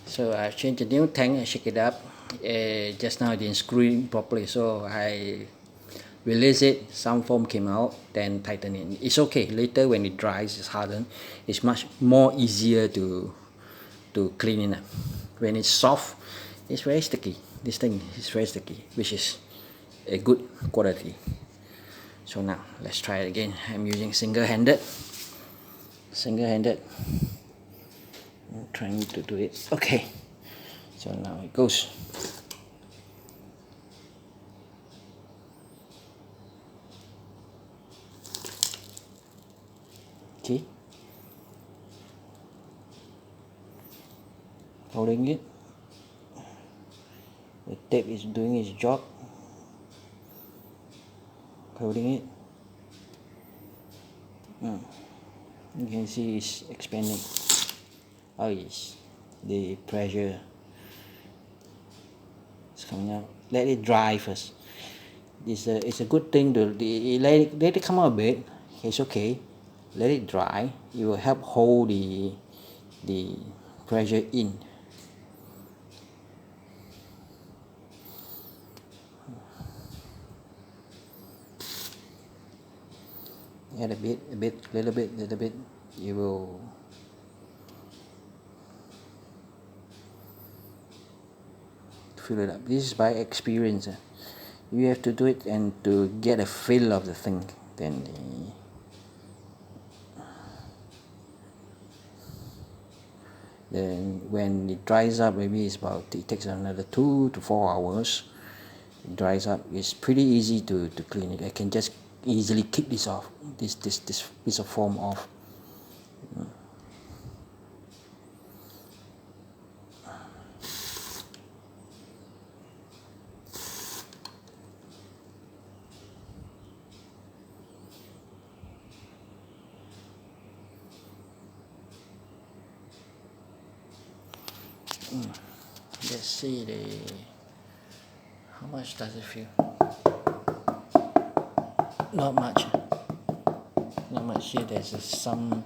So I've changed the new tank and shake it up. Just now I didn't screw it properly, so I release it, some foam came out, then tighten it. It's okay, later when it dries, it's hardened, it's much more easier to clean it up. When it's soft, it's very sticky. This thing is very sticky, which is a good quality. So now let's try it again. I'm using single-handed. I'm trying to do it. Okay, so now it goes. See, holding it, the tape is doing its job, holding it. You can see it's expanding. Oh yes, the pressure is coming out. Let it dry first. It's a good thing to let it come out a bit. It's okay. Let it dry. It will help hold the pressure in. Add a bit, little bit. You will fill it up. This is by experience. You have to do it and to get a feel of the thing. Then when it dries up, maybe it takes another 2 to 4 hours. It dries up. It's pretty easy to clean it. I can just easily kick this off, this piece of foam off. Let's see how much does it feel? Not much. Here there's some.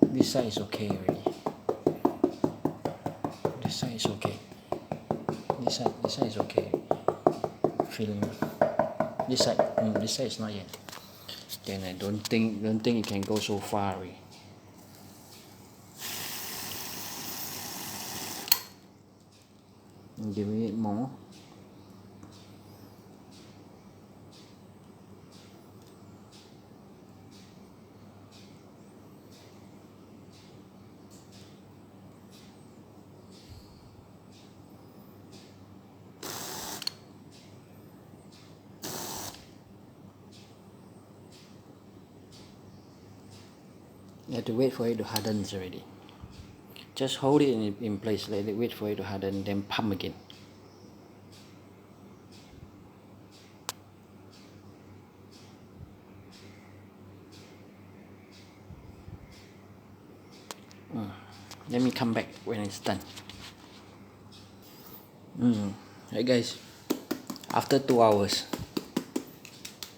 This side is okay already. This side is okay. This side is okay. Feeling this side is not yet. Then I don't think it can go so far already. Giving it more. You have to wait for it to harden already. Just hold it in place, let it wait for it to harden, then pump again. Let me come back when it's done. Hey guys, after 2 hours,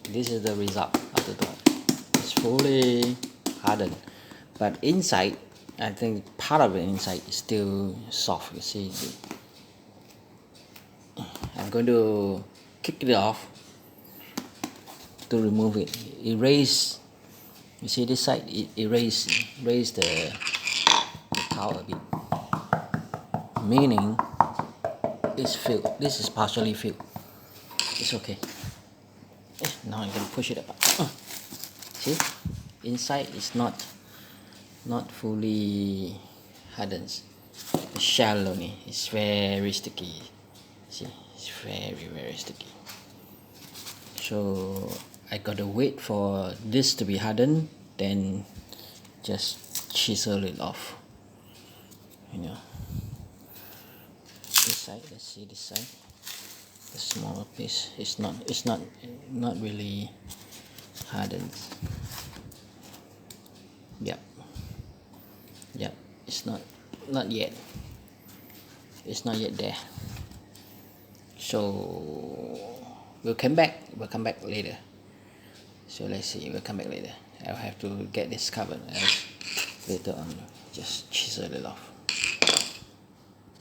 this is the result after 2 hours. It's fully hardened, but inside, I think part of the inside is still soft. You see, I'm going to kick it off to remove it. Erase. You see this side, erase the towel a bit, meaning it's filled. This is partially filled. It's okay. Now I'm gonna push it apart. See, inside is not fully hardened. The shell only is very sticky. See, it's very sticky. So I gotta wait for this to be hardened, then just chisel it off. This side, let's see this side. The smaller piece is not really hardened. Yep, it's not yet. It's not yet there. So we'll come back later. So let's see, we'll come back later. I'll have to get this covered later on. just chisel it off.